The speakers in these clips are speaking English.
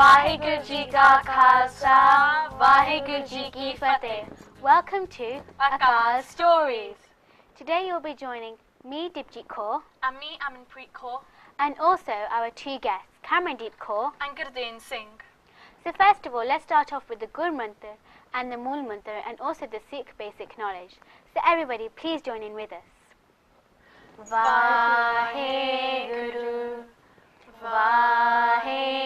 वाहिगुरु जी का खालसा, वाहिगुरु जी की फतेह. Welcome to Akaal Stories. Today you'll be joining me, Dipjit Kaur, And me, Amanpreet Kaur, and also our two guests, Camerondeep Kaur. and Gurdain Singh. So first of all, let's start off with the Gur Mantra and the Mool Mantra and also the Sikh basic knowledge. So everybody, please join in with us. Vaheguru, Vaheguru,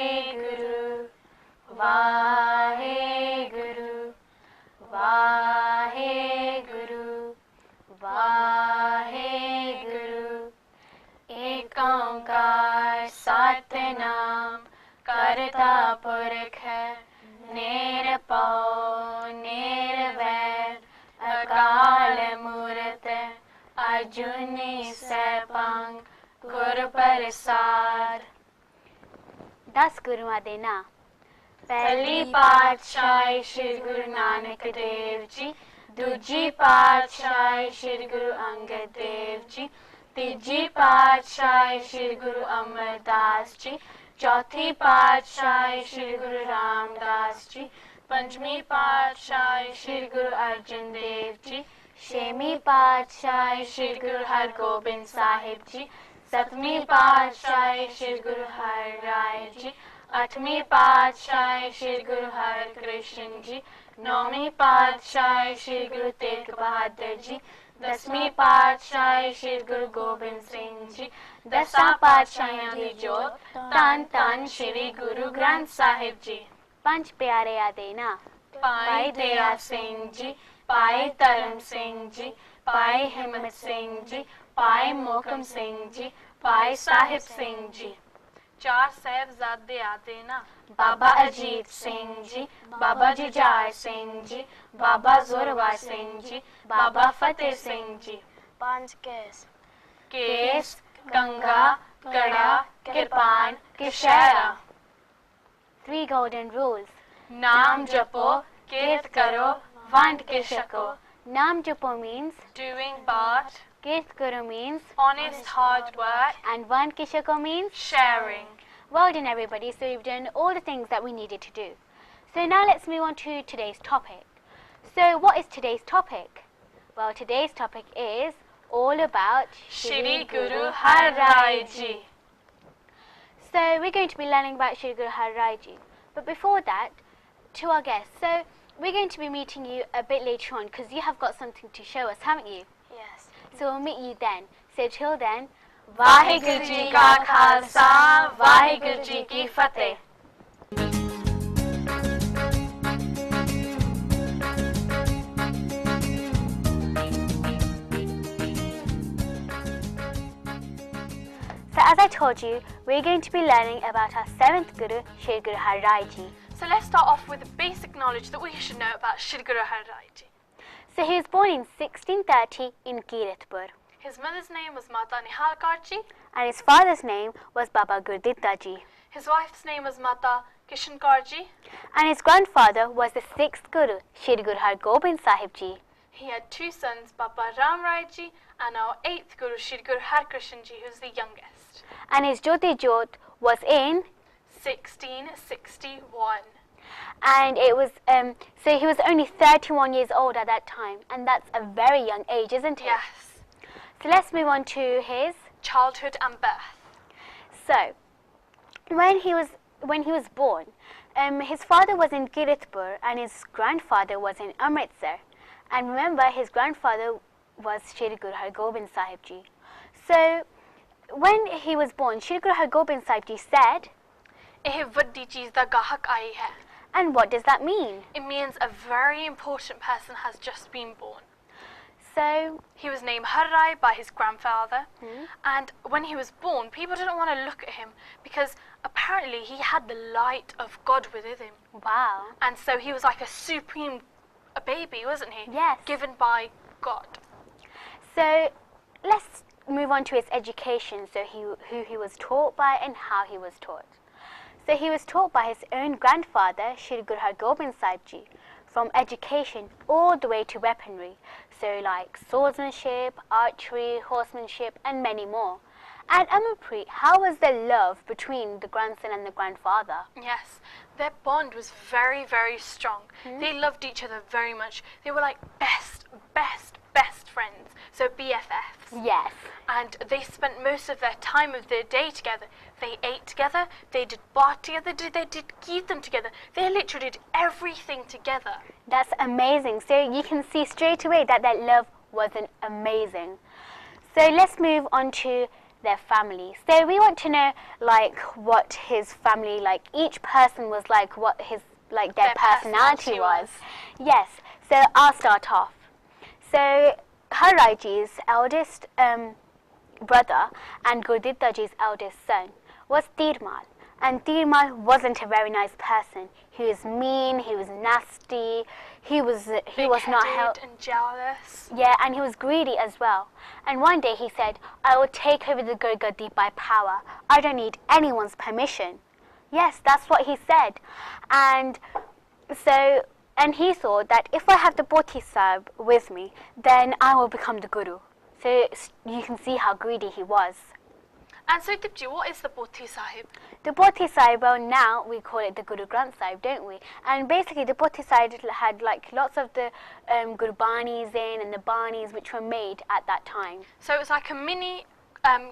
Vaheguru, Vaheguru, Vaheguru. Ek Onkar Satnam Karta Purkh hai, Nirpau Nirvair, Akaal Murth Ajuni Sapang Gur Prasad. 10 गुरुआं दे नाम. पहली पातशाही श्री गुरु नानक देव जी, दूजी पातशाही श्री गुरु अंगद देव जी, तीजी पातशाही श्री गुरु अमरदास जी, चौथी पातशाही श्री गुरु रामदास जी, पंचमी पातशाही श्री गुरु अर्जन देव जी, छेवीं पातशाही श्री गुरु हरगोबिंद साहिब जी, सतवीं पातशाही श्री गुरु हरराय जी, आठवीं पातशाही श्री गुरु हरकृष्ण जी, नौवीं पातशाही श्री गुरु तेग बहादुर जी, 10वीं पातशाही श्री गुरु गोबिंद सिंह जी, 10 पातशाहियां दी जोत धन धन श्री गुरु ग्रंथ साहिब जी. पंज प्यारे आदे नाम. भाई दया सिंह जी, भाई धर्म सिंह जी, भाई हिम्मत सिंह जी, भाई मोहकम सिंह जी, भाई साहिब सिंह जी. 4 साहिबजादे आते ना. बाबा अजीत सिंह जी, बाबा जुझार सिंह जी, बाबा जोरावर सिंह जी, बाबा फतेह सिंह जी. 5 केस. केस, कंघा, कड़ा, कृपान, कशहरा. 3 golden rules. नाम जपो, कीर्त करो, वंड के छको. Nam Japo means, Doing but, Kirt Guru means, honest hard work, and Van Kishako means. sharing. Well done everybody, so we've done all the things that we needed to do. So now let's move on to today's topic. So what is today's topic? Well, today's topic is all about Shri Guru Harrai ji. So we're going to be learning about Shri Guru Harrai ji. But before that, to our guests. So we're going to be meeting you a bit later on because you have got something to show us, haven't you? Yes. So we'll meet you then. So till then, Vaheguru ji ka khalsa, Vaheguru ji ki fateh. So as I told you, we're going to be learning about our 7th Guru, Shri Guru Harrai ji. So let's start off with the basic knowledge that we should know about Shri Guru Harrai ji. So he was born in 1630 in Kiratpur, His mother's name was Mata Nihal Kaur ji. and his father's name was Baba Gurditta ji, His wife's name was Mata Kishan Kaur ji. and his grandfather was the 6th Guru, Shri Guru Har Gobind Sahib ji. He had 2 sons, Baba Ram Rai ji and our 8th Guru, Shri Guru Har Krishan ji, who's the youngest. And his Jyoti Jyot was in, 1661. and it was, so he was only 31 years old at that time, and that's a very young age, isn't it? Yes. So let's move on to his. Childhood and birth. So, when he was born, his father was in Kiratpur and his grandfather was in Amritsar. And remember, his grandfather was Shri Guru Har Gobind Sahib ji. So, when he was born, Shri Guru Har Gobind Sahib ji said, Eh vaddi cheez da gahak aayi hai. and what does that mean? It means a very important person has just been born. So, He was named Harrai by his grandfather, and when he was born, people didn't want to look at him because apparently he had the light of God within him. wow. And so he was like a supreme baby, wasn't he? Yes. Given by God. So, let's move on to his education, so who he was taught by and how he was taught. So he was taught by his own grandfather, Shri Guru Har Gobind Sahib ji, from education all the way to weaponry, so like swordsmanship, archery, horsemanship and many more. And Amarpreet, how was the love between the grandson and the grandfather? Yes, their bond was very, very strong. They loved each other very much. They were like best friends. So BFFs. Yes. And they spent most of their time of their day together. They ate together, they did bath together, they did them together. They literally did everything together. That's amazing. So you can see straight away that their love wasn't amazing. So let's move on to their family. So we want to know like what his family, like each person was like, what his like their personality was. Yes. So I'll start off. So Harraiji's eldest brother and Gurdittaji's eldest son was Tirmal. And Tirmal wasn't a very nice person. He was mean, he was nasty, he was not and jealous. Yeah, and he was greedy as well. And one day he said, I will take over the Gurgadi by power. I don't need anyone's permission. Yes, that's what he said. And so, and he thought that if I have the Bodhi Sahib with me, then I will become the Guru. So you can see how greedy he was. And so, Dipji, what is the Bodhi Sahib? The Bodhi Sahib, well, now we call it the Guru Granth Sahib, don't we? And basically, the Bodhi Sahib had like lots of the Gurbanis in and the Banis which were made at that time. So it was like a mini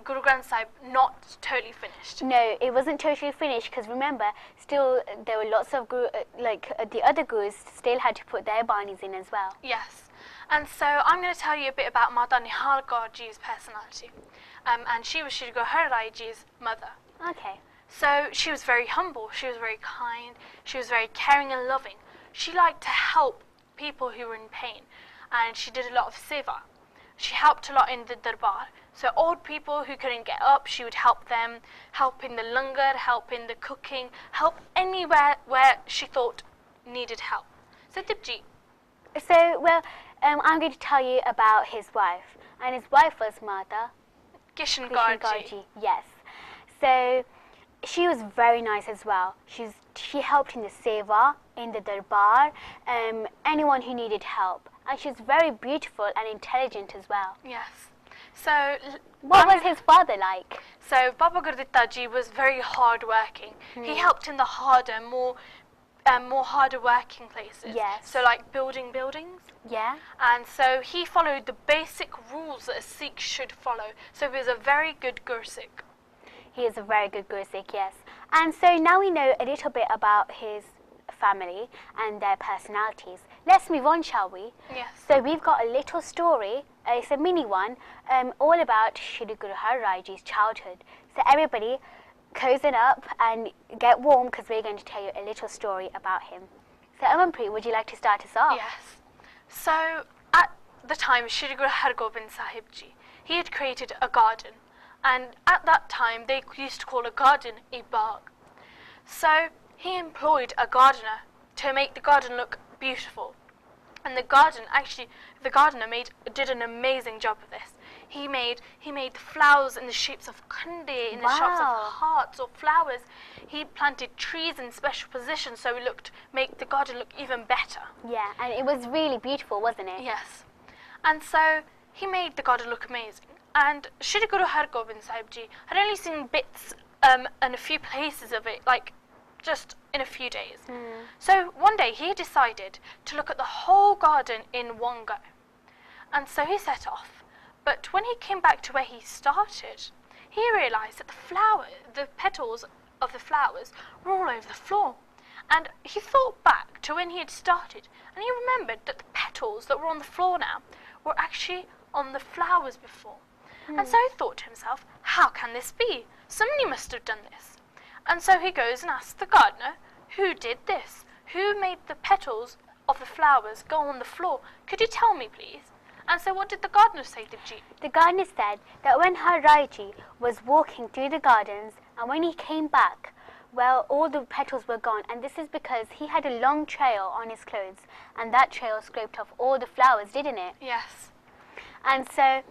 Guru Granth Sahib, not totally finished. No, it wasn't totally finished because remember, still there were lots of the other Gurus still had to put their Banis in as well. Yes. And so I'm going to tell you a bit about Mata Nihalgarji's personality. And she was Shri Guru Harraiji's mother. Okay. So she was very humble, she was very kind, she was very caring and loving. She liked to help people who were in pain, and she did a lot of seva. She helped a lot in the darbar. So old people who couldn't get up, she would help them, help in the langar, help in the cooking, help anywhere where she thought needed help. So Dipji. So, well, I'm going to tell you about his wife. And his wife was Mata Kishan Garji. Garji. Yes. So she was very nice as well. She helped in the seva, in the darbar, anyone who needed help. And she was very beautiful and intelligent as well. Yes. So what was his father like? So Baba Gurdittaji was very hard working. He helped in the harder, more harder working places. Yes. So like building buildings. Yeah. And so he followed the basic rules that a Sikh should follow. So he was a very good Gursikh. He is a very good Gursikh, yes. And so now we know a little bit about his family and their personalities. Let's move on, shall we? Yes. So we've got a little story, it's a mini one, all about Shri Guru Harraiji's childhood. So everybody, cozen up and get warm because we're going to tell you a little story about him. So Amanpreet, would you like to start us off? Yes. So at the time, Shri Guru Hargobind Sahib Ji, he had created a garden. And at that time, they used to call a garden a bagh. So he employed a gardener to make the garden look beautiful. And the gardener did an amazing job of this. He made flowers in the shapes of khande, in the shapes of hearts or flowers. He planted trees in special positions so it make the garden look even better. Yeah, and it was really beautiful, wasn't it? Yes. And so he made the garden look amazing. And Shri Guru Hargobind Sahib Ji had only seen bits and a few places of it, like just in a few days. So one day he decided to look at the whole garden in one go. And so he set off. But when he came back to where he started, he realised that the petals of the flowers were all over the floor. And he thought back to when he had started, and he remembered that the petals that were on the floor now were actually on the flowers before. And so he thought to himself, how can this be? Somebody must have done this. And so he goes and asks the gardener, who did this? Who made the petals of the flowers go on the floor? Could you tell me, please? And so what did the gardener say, Dipji? The gardener said that when Harraiji was walking through the gardens and when he came back, well, all the petals were gone, and this is because he had a long trail on his clothes, and that trail scraped off all the flowers, didn't it? Yes. And so,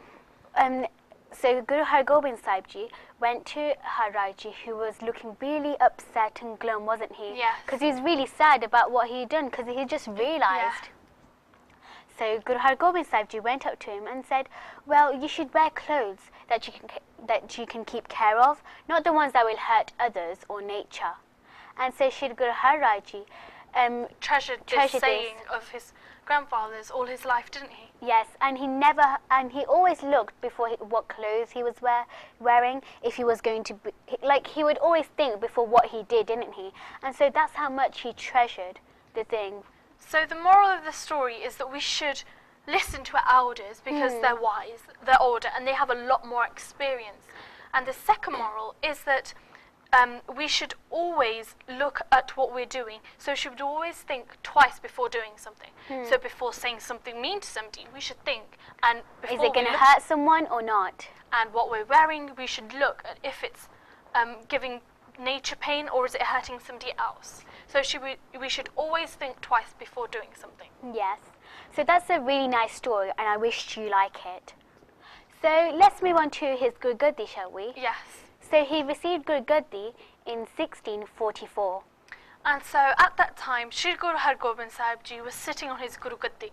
Guru Hargobind Sahib Ji went to Harraiji, who was looking really upset and glum, wasn't he? Yes. Because he was really sad about what he had done, because he just realised. Yeah. so Guru Har Gobind Sahib Ji went up to him and said, well, you should wear clothes that you can keep care of, not the ones that will hurt others or nature. And so Shri Guru Harrai Ji treasured this saying of his grandfather's all his life, didn't he? Yes, and he always looked before what clothes he was wearing, if he was going to be, like, he would always think before what he did, didn't he? And so that's how much he treasured the thing. So the moral of the story is that we should listen to our elders because they're wise, they're older, and they have a lot more experience. And the second moral is that we should always look at what we're doing. So we should always think twice before doing something. So before saying something mean to somebody, we should think. And is it going to hurt someone or not? And what we're wearing, we should look at if it's giving nature pain or is it hurting somebody else. So we should always think twice before doing something. Yes. So that's a really nice story, and I wish you like it. So let's move on to his Guru Gaddi, shall we? Yes. So he received Guru Gaddi in 1644. And so at that time, Shri Guru Har Gobind Sahib Ji was sitting on his Guru Gaddi.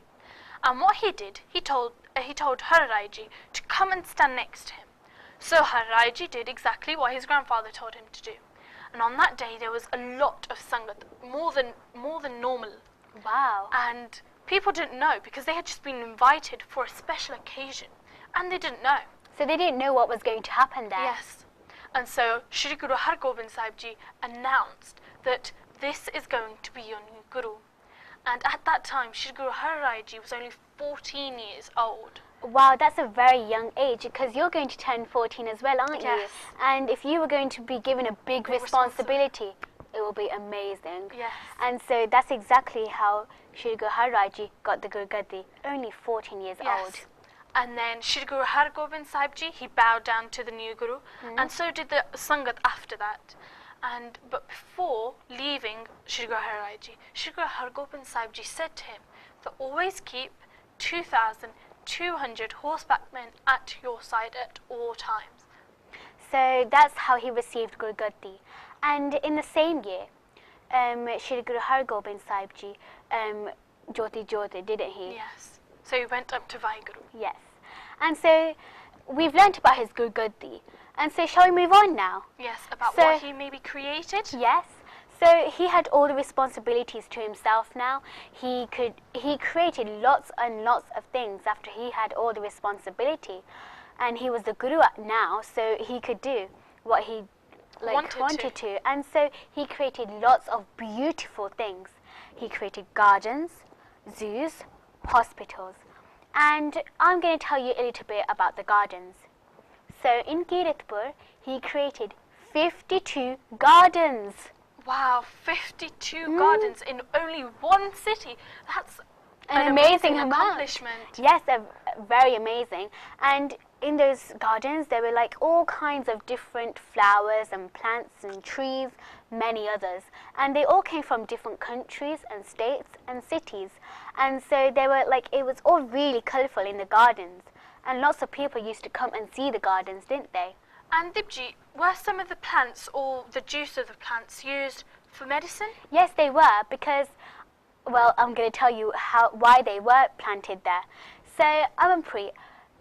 And what he did, he told Harrai Ji to come and stand next to him. So Harrai Ji did exactly what his grandfather told him to do. And on that day, there was a lot of sangat, more than normal. Wow. And people didn't know because they had just been invited for a special occasion. And they didn't know. So they didn't know what was going to happen there. Yes. And so Shri Guru Har Gobind Sahib Ji announced that this is going to be your new Guru. And at that time, Shri Guru Harrai Ji was only 14 years old. Wow, that's a very young age, because you're going to turn 14 as well, aren't Yes. you? And if you were going to be given a big responsibility, it will be amazing. Yes. And so that's exactly how Shri Guru Harrai Ji got the Guru Gaddi, only 14 years old. And then Shri Guru Har Gobind Sahib Ji, he bowed down to the new Guru, and so did the Sangat after that. But before leaving Shri Guru Harrai Ji, Shri Guru Har Gobind Sahib Ji said to him that always keep 2,200 horseback men at your side at all times. So that's how he received Guru Gaddi. And in the same year, Shri Guru Har Gobind Sahib Ji Jyoti, didn't he? Yes. So he went up to Vaheguru. Yes. And so we've learnt about his Guru Gaddi. And so shall we move on now? Yes, about what he maybe created? Yes. So he had all the responsibilities to himself now. He created lots and lots of things after he had all the responsibility. And he was the Guru now, so he could do what he wanted to. And so he created lots of beautiful things. He created gardens, zoos, hospitals. And I'm going to tell you a little bit about the gardens. So in Kiratpur, he created 52 gardens. Wow, 52 gardens in only one city. That's an amazing accomplishment. Yes, very amazing. And in those gardens, there were like all kinds of different flowers and plants and trees, many others. And they all came from different countries and states and cities. And so they were like, it was all really colourful in the gardens. And lots of people used to come and see the gardens, didn't they? And Dibji, were some of the plants or the juice of the plants used for medicine? Yes, they were, because, well, I'm going to tell you why they were planted there. So, Amanpreet,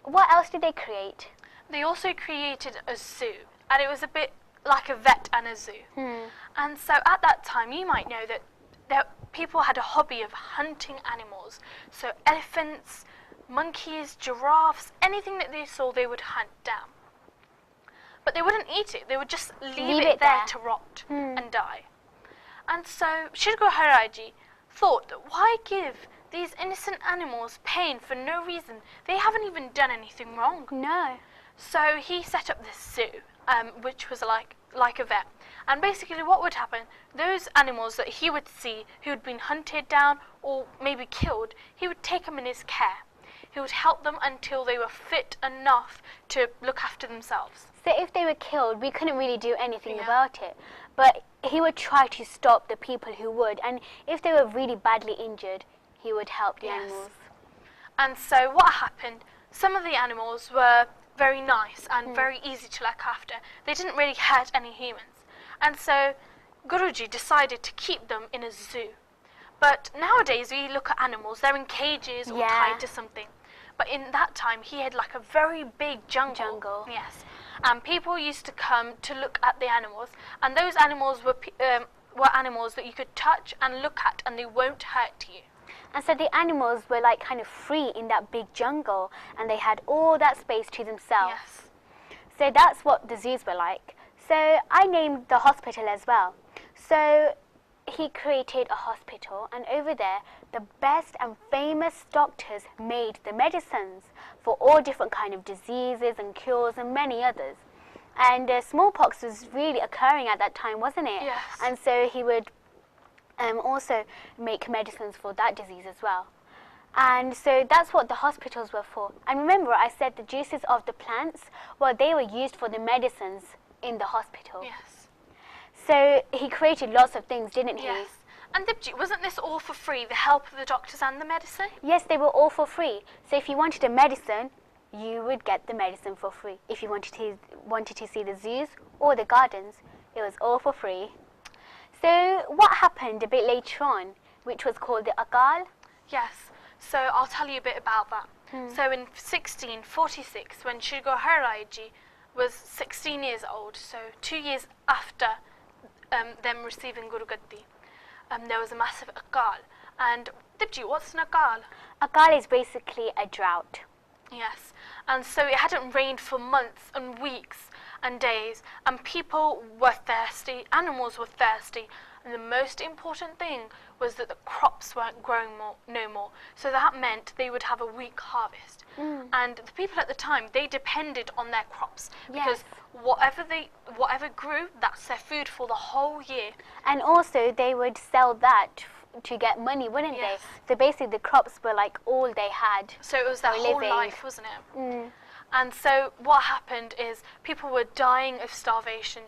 what else did they create? They also created a zoo, and it was a bit like a vet and a zoo. And so at that time, you might know that people had a hobby of hunting animals. So elephants, monkeys, giraffes, anything that they saw, they would hunt down. But they wouldn't eat it. They would just leave it there to rot and die. And so Shri Guru Harrai Ji thought that why give these innocent animals pain for no reason? They haven't even done anything wrong. No. So he set up this zoo, which was like a vet. And basically what would happen, those animals that he would see who had been hunted down or maybe killed, he would take them in his care. He would help them until they were fit enough to look after themselves. So if they were killed, we couldn't really do anything about it. But he would try to stop the people who would. And if they were really badly injured, he would help the animals. And so what happened, some of the animals were very nice and very easy to look after. They didn't really hurt any humans. And so Guruji decided to keep them in a zoo. But nowadays we look at animals, they're in cages or Yeah. tied to something. But in that time he had like a very big jungle. Yes. And people used to come to look at the animals, and those animals were animals that you could touch and look at and they won't hurt you. And so the animals were like kind of free in that big jungle, and they had all that space to themselves. Yes. So that's what the zoos were like. So I named the hospital as well. So he created a hospital, and over there the best and famous doctors made the medicines for all different kind of diseases and cures and many others. And smallpox was really occurring at that time, wasn't it? Yes. And so he would also make medicines for that disease as well. And so that's what the hospitals were for. And remember, I said the juices of the plants, well, they were used for the medicines in the hospital. Yes. So he created lots of things, didn't he? Yes. And Dipji, wasn't this all for free, the help of the doctors and the medicine? Yes, they were all for free. So if you wanted a medicine, you would get the medicine for free. If you wanted to see the zoos or the gardens, it was all for free. So what happened a bit later on, which was called the Akaal? Yes. So I'll tell you a bit about that. So in 1646, when Shri Guru Harrai ji was 16 years old, so 2 years after them receiving Guru Gaddi, there was a massive Akaal. And Dipji, what's an Akaal? Akaal is basically a drought. Yes, and so it hadn't rained for months and weeks and days, and people were thirsty, animals were thirsty, and the most important thing was that the crops weren't growing no more. So that meant they would have a weak harvest. And the people at the time, they depended on their crops because whatever grew, that's their food for the whole year. And also they would sell that to get money, wouldn't Yes. they? So basically the crops were like all they had. So it was their for whole living. life, wasn't it? And so what happened is people were dying of starvation.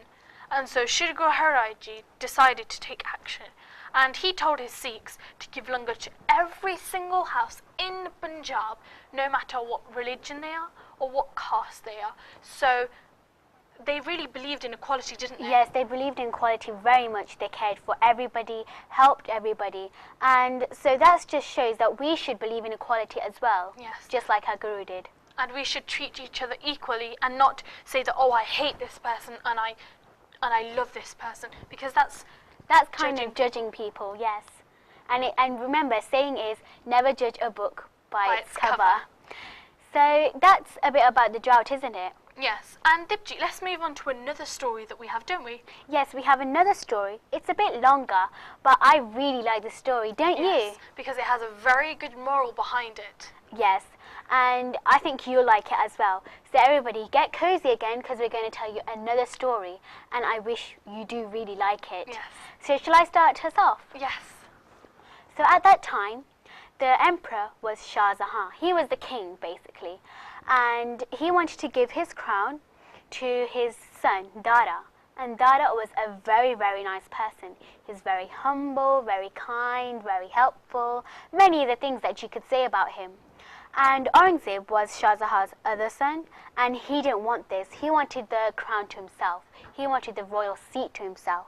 And so Shri Guru Harrai ji decided to take action. And he told his Sikhs to give langar to every single house in Punjab, no matter what religion they are or what caste they are. So they really believed in equality, didn't they? Yes, they believed in equality very much. They cared for everybody, helped everybody. And so that just shows that we should believe in equality as well. Yes. Just like our Guru did. And we should treat each other equally and not say that, oh, I hate this person and I love this person, because that's kind of judging people, yes. And remember, saying is never judge a book by its cover. So that's a bit about the drought, isn't it? Yes. And Dipji, let's move on to another story that we have, don't we? Yes, we have another story. It's a bit longer, but I really like the story, don't Yes, you? because it has a very good moral behind it. Yes, and I think you'll like it as well. So everybody, get cozy again because we're going to tell you another story, and I wish you do really like it. Yes. So shall I start us off? Yes. So at that time, the emperor was Shah Jahan. He was the king, basically, and he wanted to give his crown to his son, Dara. And Dara was a very, very nice person. He was very humble, very kind, very helpful, many of the things that you could say about him. And Aurangzeb was Shah Jahan's other son, and he didn't want this. He wanted the crown to himself. He wanted the royal seat to himself.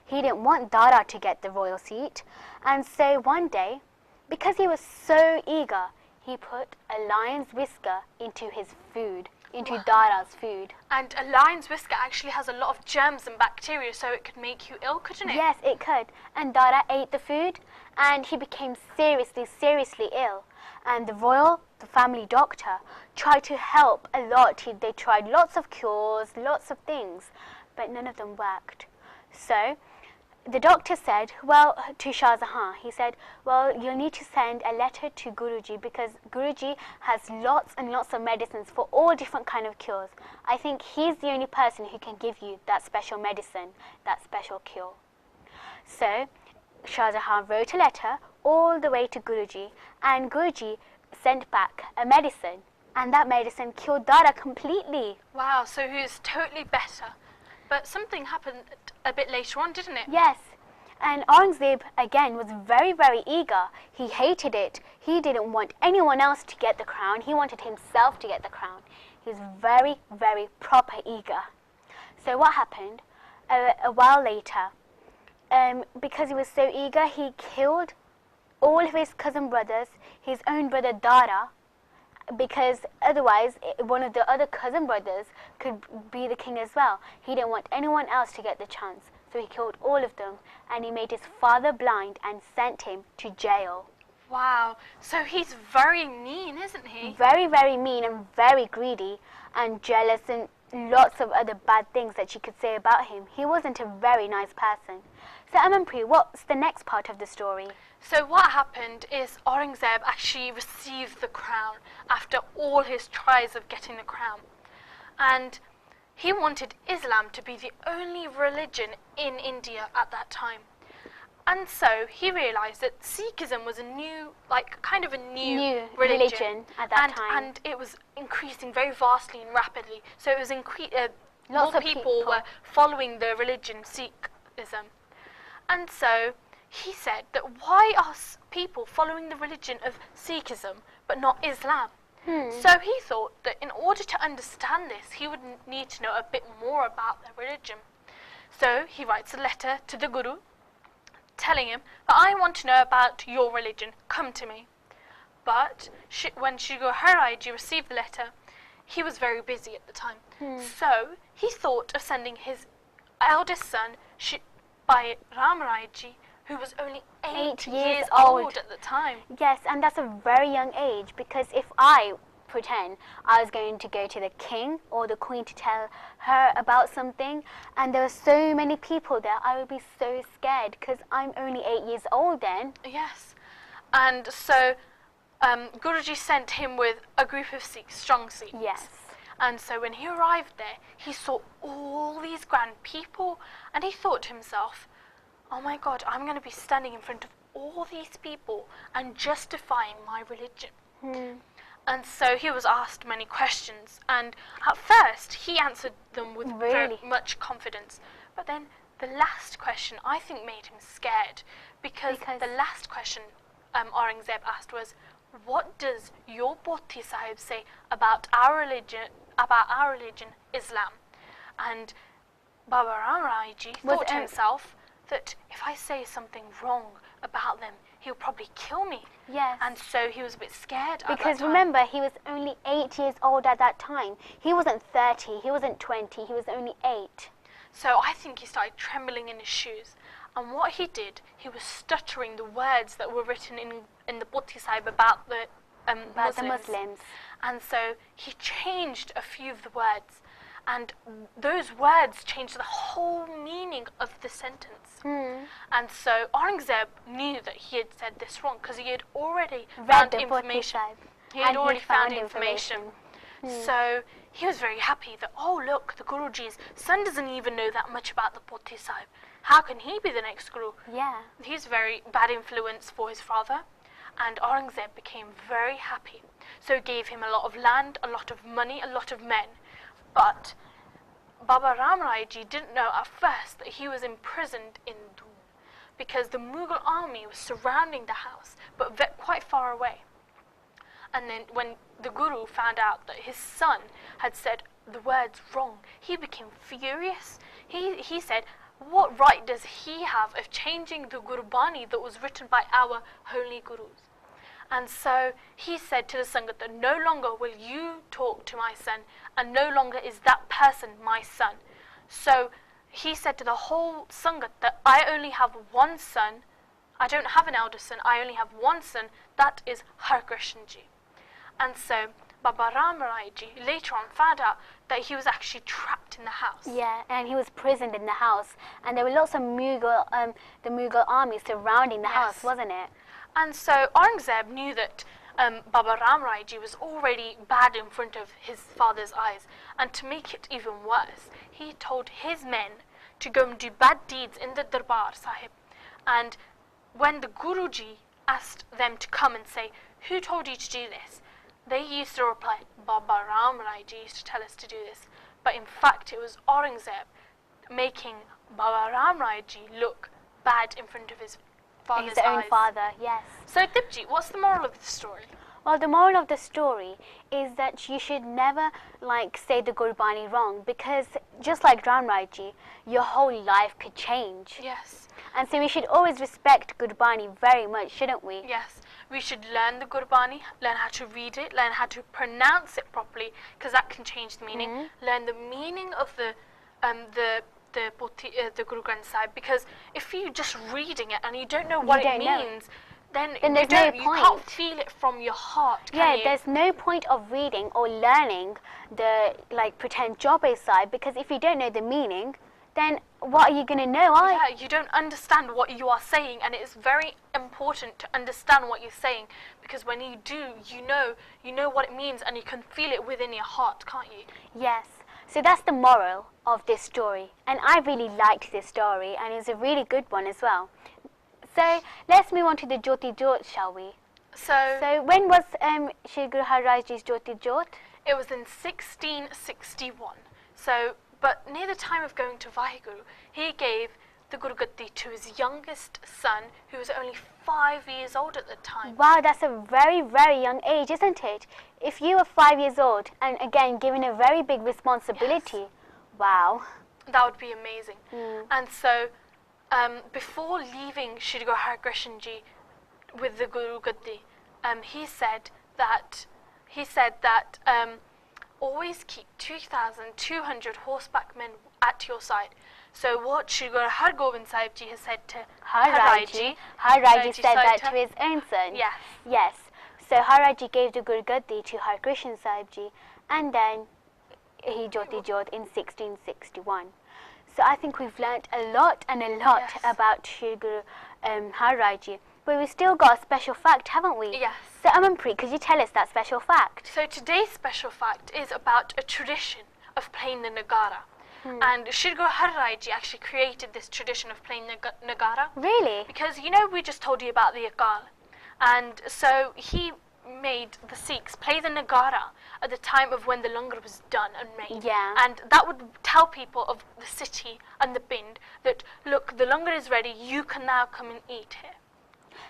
He didn't want Dara to get the royal seat. And so one day, because he was so eager, he put a lion's whisker into his food, into Dara's food. And a lion's whisker actually has a lot of germs and bacteria, so it could make you ill, couldn't it? Yes, it could. And Dara ate the food, and he became seriously, seriously ill. And the family doctor, tried to help a lot. They tried lots of cures, lots of things, but none of them worked. So the doctor said, well, to Shah Jahan, he said, well, you'll need to send a letter to Guruji, because Guruji has lots and lots of medicines for all different kind of cures. I think he's the only person who can give you that special medicine, that special cure. So Shah Jahan wrote a letter all the way to Guruji, and Guruji sent back a medicine, and that medicine cured Dara completely. Wow, so he is totally better. But something happened a bit later on, didn't it? Yes, and Aurangzeb again was very, very eager. He hated it. He didn't want anyone else to get the crown. He wanted himself to get the crown. He was very, very proper eager. So what happened? A while later, because he was so eager, he killed all of his cousin brothers, his own brother Dara, because otherwise one of the other cousin brothers could be the king as well. He didn't want anyone else to get the chance, so he killed all of them, and he made his father blind and sent him to jail. Wow. So he's very mean, isn't he? Very, very mean and very greedy and jealous and lots of other bad things that you could say about him. He wasn't a very nice person. So Amanpreet, what's the next part of the story? So what happened is Aurangzeb actually received the crown after all his tries of getting the crown. And he wanted Islam to be the only religion in India at that time. And so he realized that Sikhism was a new, kind of a new religion at that time. And it was increasing very vastly and rapidly. So it was Lots more of people were following the religion Sikhism. And so he said that why are people following the religion of Sikhism but not Islam? So he thought that in order to understand this, he would need to know a bit more about their religion. So he writes a letter to the Guru telling him that I want to know about your religion, come to me. But when Shri Guru Harrai received the letter, he was very busy at the time. So he thought of sending his eldest son, by Ram Rai Ji, who was only 8 years old at the time. Yes, and that's a very young age, because if I pretend I was going to go to the king or the queen to tell her about something, and there were so many people there, I would be so scared, because I'm only 8 years old then. Yes. And so Guruji sent him with a group of Sikhs, strong Sikhs. Yes. And so when he arrived there, he saw all these grand people, and he thought to himself, oh my God, I'm going to be standing in front of all these people and justifying my religion. And so he was asked many questions, and at first he answered them with very much confidence. But then the last question, I think, made him scared, because the last question Aurangzeb asked was, what does your Bhoti Sahib say about our religion, Islam? And Baba Ram Rai Ji thought to himself that if I say something wrong about them, he'll probably kill me. Yes. And so he was a bit scared at that time. Because remember, he was only 8 years old at that time. He wasn't 30, he wasn't 20, he was only 8. So I think he started trembling in his shoes. And what he did, he was stuttering the words that were written in the Bhoti Sahib about the Muslims. And so he changed a few of the words. And those words changed the whole meaning of the sentence. And so Aurangzeb knew that he had said this wrong, because he had already found information. He had already found information. So he was very happy that, oh look, the Guruji's son doesn't even know that much about the Bhoti Sahib. How can he be the next Guru? Yeah. He's a very bad influence for his father. And Aurangzeb became very happy. So he gave him a lot of land, a lot of money, a lot of men. But Baba Ram Rai Ji didn't know at first that he was imprisoned in Doon, because the Mughal army was surrounding the house, but quite far away. And then when the Guru found out that his son had said the words wrong, he became furious. He said, what right does he have of changing the Gurbani that was written by our holy Gurus? And so he said to the Sangat that no longer will you talk to my son, and no longer is that person my son. So he said to the whole Sangat that I only have one son, I don't have an elder son, I only have one son, that is Har Krishan Ji. And so Baba Ram Rai Ji later on found out that he was actually trapped in the house. Yeah, and he was prisoned in the house, and there were lots of the Mughal army surrounding the house, wasn't it? And so Aurangzeb knew that Baba Ram Rai Ji was already bad in front of his father's eyes, and to make it even worse, he told his men to go and do bad deeds in the Darbar Sahib. And when the Guruji asked them to come and say, who told you to do this? They used to reply, Baba Ram Rai Ji used to tell us to do this. But in fact, it was Aurangzeb making Baba Ram Rai Ji look bad in front of his father's eyes. His own father, yes. So Dipji, what's the moral of the story? Well, the moral of the story is that you should never say the Gurbani wrong, because just like Ram Rai Ji, your whole life could change. Yes. And so we should always respect Gurbani very much, shouldn't we? Yes, we should learn the Gurbani, learn how to read it, learn how to pronounce it properly, because that can change the meaning. Learn the meaning of the Guru Granth Sahib, because if you just reading it and you don't know what it means, then there's no point. You can't feel it from your heart, can you? There's no point of reading or learning the pretend Jobe side, because if you don't know the meaning, then what are you going to know? You don't understand what you are saying, and it is very important to understand what you're saying, because when you do, you know what it means, and you can feel it within your heart, can't you? Yes. So that's the moral of this story, and I really liked this story, and it's a really good one as well. So let's move on to the Jyoti Jyot, shall we? So when was Shri Guru Harrai Ji's Jyoti Jyot? It was in 1661. But near the time of going to Vaheguru, he gave the Guru Gaddi to his youngest son, who was only 5 years old at the time. Wow, that's a very, very young age, isn't it? If you were 5 years old and again given a very big responsibility, wow. That would be amazing. And so before leaving Shri Guru Har Krishan Ji with the Guru Gaddi, he said that always keep 2,200 horseback men at your side. So what Shri Guru Har Gobind Sahib Ji has said to Harrai Ji said that to his own son. Yes. So Harrai Ji gave the Guru Gaddi to Har Krishan Sahib Ji, and then he Jyoti Jyot in 1661. So I think we've learnt a lot about Shri Guru Harrai Ji. But we've still got a special fact, haven't we? Yes. So Amanpreet, could you tell us that special fact? So today's special fact is about a tradition of playing the Nagara. And Shri Guru Harrai Ji actually created this tradition of playing Nagara. Really? Because, we just told you about the Akaal. And so he made the Sikhs play the Nagara at the time of when the langar was done and made. Yeah. And that would tell people of the city and the Pind that, look, the langar is ready, you can now come and eat here.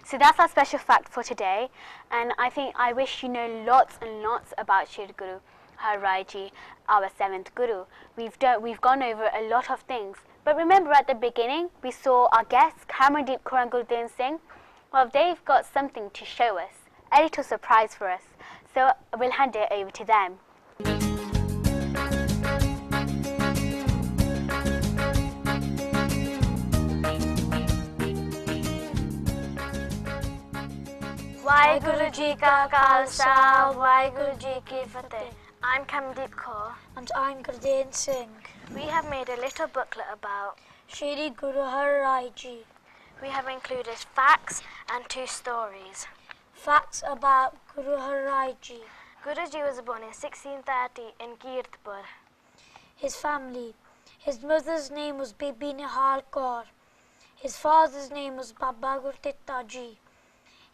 So that's our special fact for today, and I wish you know lots and lots about Shri Guru Harrai Ji, our 7th Guru. We've gone over a lot of things, but remember at the beginning we saw our guests Kamardeep Kaur and Gurdeep Singh. Well, they've got something to show us, a little surprise for us, so we'll hand it over to them. Waheguru Ji Ka Khalsa, Waheguru Ji Ki Fateh. I'm Kamardeep Kaur. And I'm Gurdeep Singh. We have made a little booklet about Shri Guru Harrai Ji. We have included facts and 2 stories. Facts about Guru Harrai Ji. Guruji was born in 1630 in Kirtpur. His family. His mother's name was Bibi Nihal Kaur. His father's name was Baba Gurditta Ji.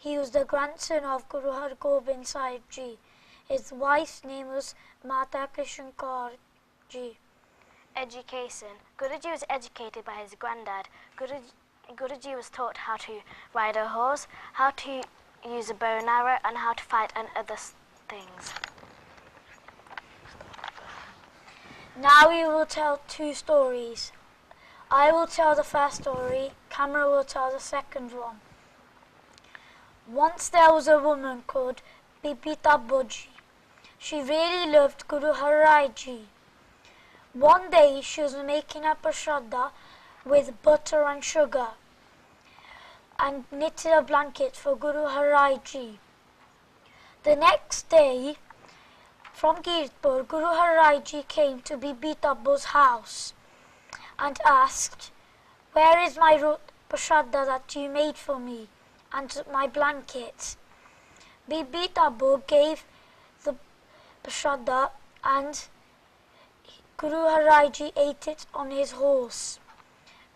He was the grandson of Guru Har Gobind Sahib Ji. His wife's name was Mata Krishan Kaur Ji. Education. Guruji was educated by his granddad. Guruji was taught how to ride a horse, how to use a bow and arrow, and how to fight and other things. Now we will tell 2 stories. I will tell the first story, Camera will tell the second one. Once there was a woman called Bibita Boji. She really loved Guru Harrai Ji. One day she was making a prasada with butter and sugar and knitted a blanket for Guru Harrai Ji. The next day, from Kirtpur, Guru Harrai Ji came to Bibita Bo's house and asked, "Where is my prasada that you made for me and my blanket?" Bibi Tabo gave the prasada and Guru Harrai Ji ate it on his horse.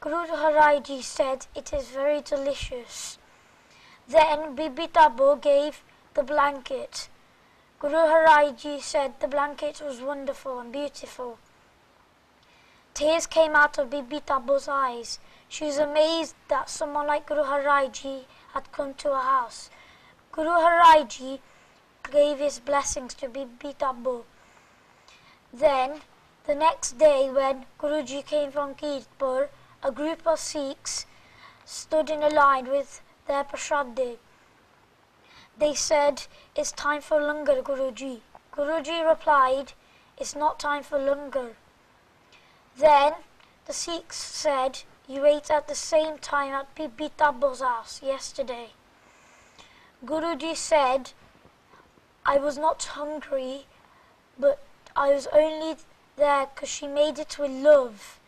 Guru Harrai Ji said, "It is very delicious." Then Bibi Tabo gave the blanket. Guru Harrai Ji said the blanket was wonderful and beautiful. Tears came out of Bibi Tabo's eyes. She was amazed that someone like Guru Harrai Ji had come to her house. Guru Harrai Ji gave his blessings to Bibi Tabo. Then, the next day when Guruji came from Kirtpur, a group of Sikhs stood in a line with their prashad. They said, "It's time for langar, Guruji." Guruji replied, "It's not time for langar." Then the Sikhs said, "You ate at the same time at Bibi Tabbo's house yesterday." Guruji said, "I was not hungry, but I was only there because she made it with love."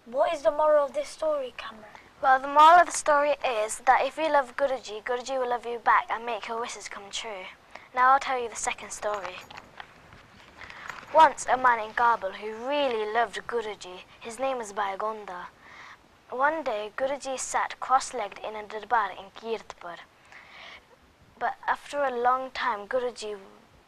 What is the moral of this story, Cameron? Well, the moral of the story is that if you love Guruji, Guruji will love you back and make your wishes come true. Now I'll tell you the second story. Once a man in Kabul who really loved Guruji, his name was Bhai. One day Guruji sat cross-legged in a darbar in Kirtpur. But after a long time Guruji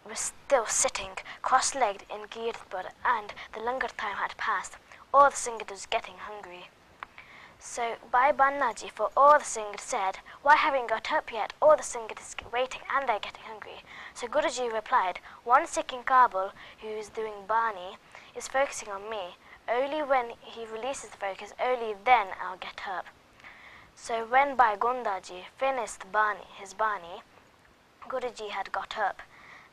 was still sitting cross-legged in Kirtpur and the langar time had passed. All the Singh was getting hungry. So Bhai Bannaji for all the Singh said, "Why haven't you got up yet? All the Singh is waiting and they're getting hungry." So Guruji replied, "One Sikh in Kabul who is doing Bani is focusing on me. Only when he releases the focus, only then I'll get up." So when Bhai Gundaji finished his Bani, Guruji had got up.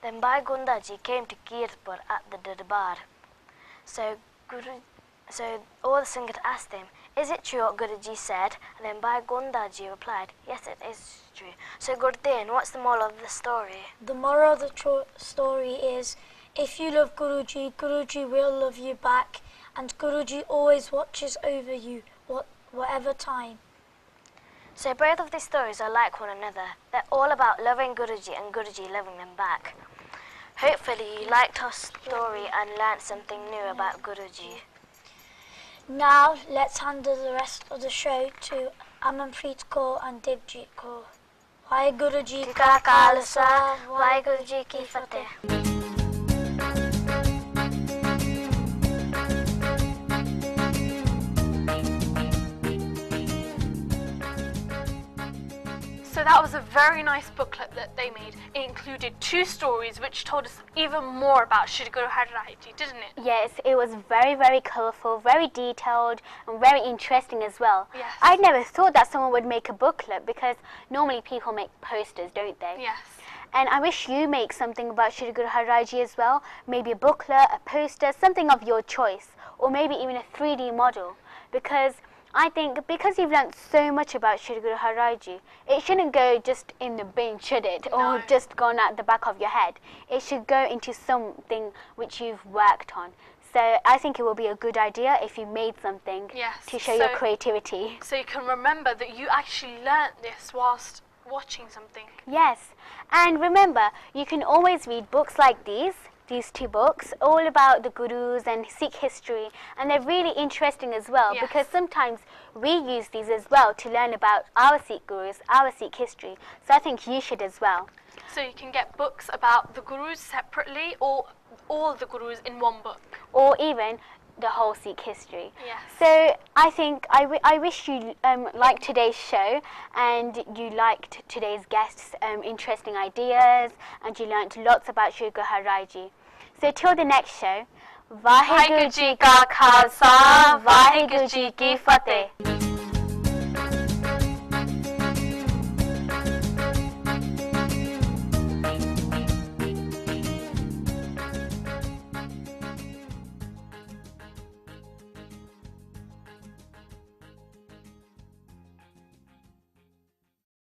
Then Bhai Gundaji came to Kirtpur at the darbar. So all the Singh asked him, "Is it true what Guruji said?" And then Bhai Gundaji replied, "Yes, it is true." So Gurdin, what's the moral of the story? The moral of the story is, if you love Guruji, Guruji will love you back, and Guruji always watches over you, whatever time. So both of these stories are like one another. They're all about loving Guruji and Guruji loving them back. Hopefully you liked our story and learnt something new about Guruji. Now let's handle the rest of the show to Amanpreet Kaur and Dibjit Kaur. Waheguru Ji Ka Khalsa, Waheguru Ji Ki Fateh. So that was a very nice booklet that they made. It included 2 stories which told us even more about Shri Guru Harrai Ji, didn't it? Yes, it was very, very colourful, very detailed and very interesting as well. Yes. I'd never thought that someone would make a booklet because normally people make posters, don't they? Yes. And I wish you make something about Shri Guru Harrai Ji as well. Maybe a booklet, a poster, something of your choice. Or maybe even a 3D model. Because I think because you've learnt so much about Shri Guru Harrai Ji, it shouldn't go just in the bin, should it? No. Or just gone at the back of your head. It should go into something which you've worked on. So I think it will be a good idea if you made something to show your creativity. So you can remember that you actually learnt this whilst watching something. Yes, and remember, you can always read books like these 2 books, all about the Gurus and Sikh history, and they're really interesting as well, because sometimes we use these as well to learn about our Sikh Gurus, our Sikh history, so I think you should as well. So you can get books about the Gurus separately or all the Gurus in one book. Or even the whole Sikh history. Yes. So I think I wish you liked today's show and you liked today's guests' interesting ideas and you learnt lots about Shri Guru Harrai Ji. So till the next show, Waheguru Ji Ka Khalsa, Waheguru Ji Ki Fateh.